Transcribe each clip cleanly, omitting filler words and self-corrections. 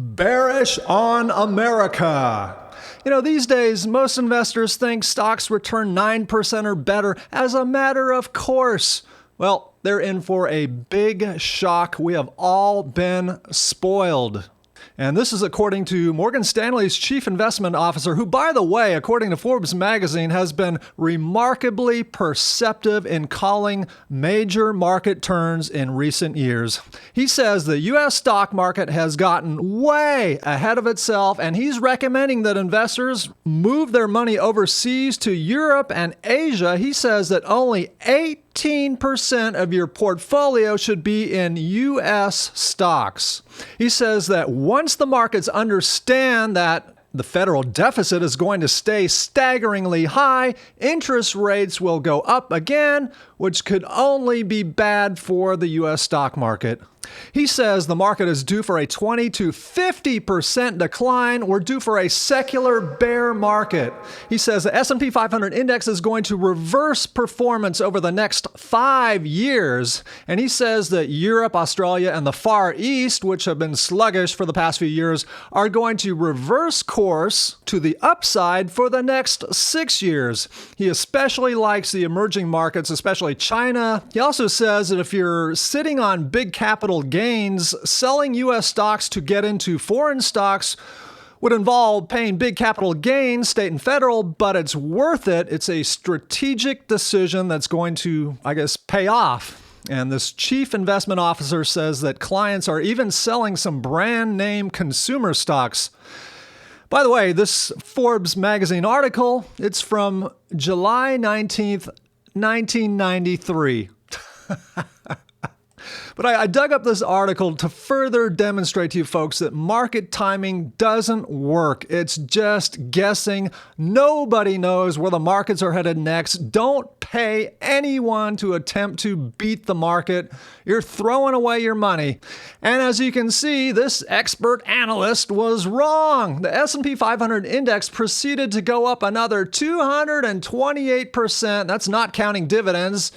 Bearish on America. These days, most investors think stocks return 9% or better as a matter of course. Well, they're in for a big shock. We have all been spoiled. And this is according to Morgan Stanley's chief investment officer, who, by the way, according to Forbes magazine, has been remarkably perceptive in calling major market turns in recent years. He says the U.S. stock market has gotten way ahead of itself, and he's recommending that investors move their money overseas to Europe and Asia. He says that only 18% of your portfolio should be in U.S. stocks. He says that once the markets understand that the federal deficit is going to stay staggeringly high, interest rates will go up again, which could only be bad for the U.S. stock market. He says the market is due for a 20 to 50% decline. We're due for a secular bear market. He says the S&P 500 index is going to reverse performance over the next 5 years. And he says that Europe, Australia, and the Far East, which have been sluggish for the past few years, are going to reverse course to the upside for the next 6 years. He especially likes the emerging markets, especially China. He also says that if you're sitting on big capital gains, selling U.S. stocks to get into foreign stocks would involve paying big capital gains, state and federal, but it's worth it. It's a strategic decision that's going to, pay off. And this chief investment officer says that clients are even selling some brand name consumer stocks. By the way, this Forbes magazine article, it's from July 19th, 1993. But I dug up this article to further demonstrate to you folks that market timing doesn't work. It's just guessing. Nobody knows where the markets are headed next. Don't pay anyone to attempt to beat the market. You're throwing away your money. And as you can see, this expert analyst was wrong. The S&P 500 index proceeded to go up another 228%. That's not counting dividends.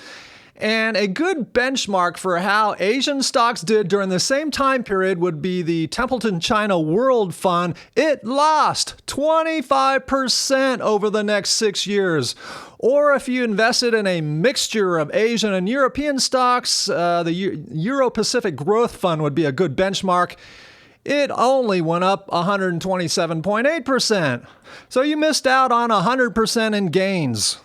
And a good benchmark for how Asian stocks did during the same time period would be the Templeton China World Fund. It lost 25% over the next 6 years. Or if you invested in a mixture of Asian and European stocks, the Euro-Pacific Growth Fund would be a good benchmark. It only went up 127.8%. So you missed out on 100% in gains.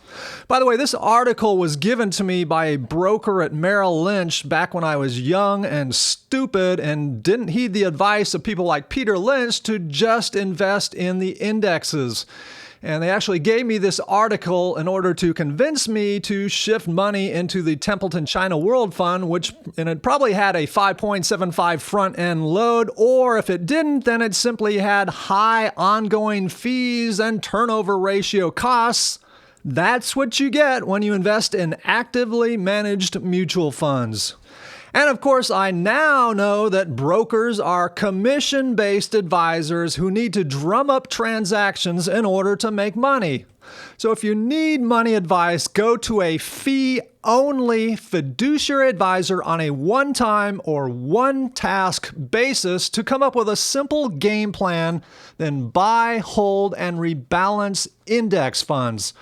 By the way, this article was given to me by a broker at Merrill Lynch back when I was young and stupid and didn't heed the advice of people like Peter Lynch to just invest in the indexes. And they actually gave me this article in order to convince me to shift money into the Templeton China World Fund, and it probably had a 5.75 front-end load, or if it didn't, then it simply had high ongoing fees and turnover ratio costs. That's what you get when you invest in actively managed mutual funds. And of course, I now know that brokers are commission-based advisors who need to drum up transactions in order to make money. So if you need money advice, go to a fee-only fiduciary advisor on a one-time or one-task basis to come up with a simple game plan, then buy, hold, and rebalance index funds.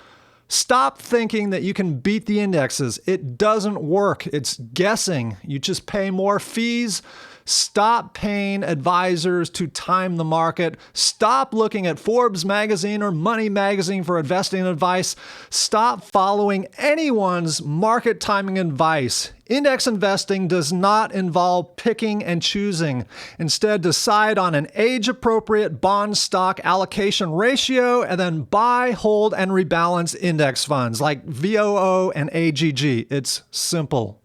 Stop thinking that you can beat the indexes. It doesn't work. It's guessing. You just pay more fees. Stop paying advisors to time the market. Stop looking at Forbes magazine or Money magazine for investing advice. Stop following anyone's market timing advice. Index investing does not involve picking and choosing. Instead, decide on an age-appropriate bond stock allocation ratio and then buy, hold, and rebalance index funds like VOO and AGG. It's simple.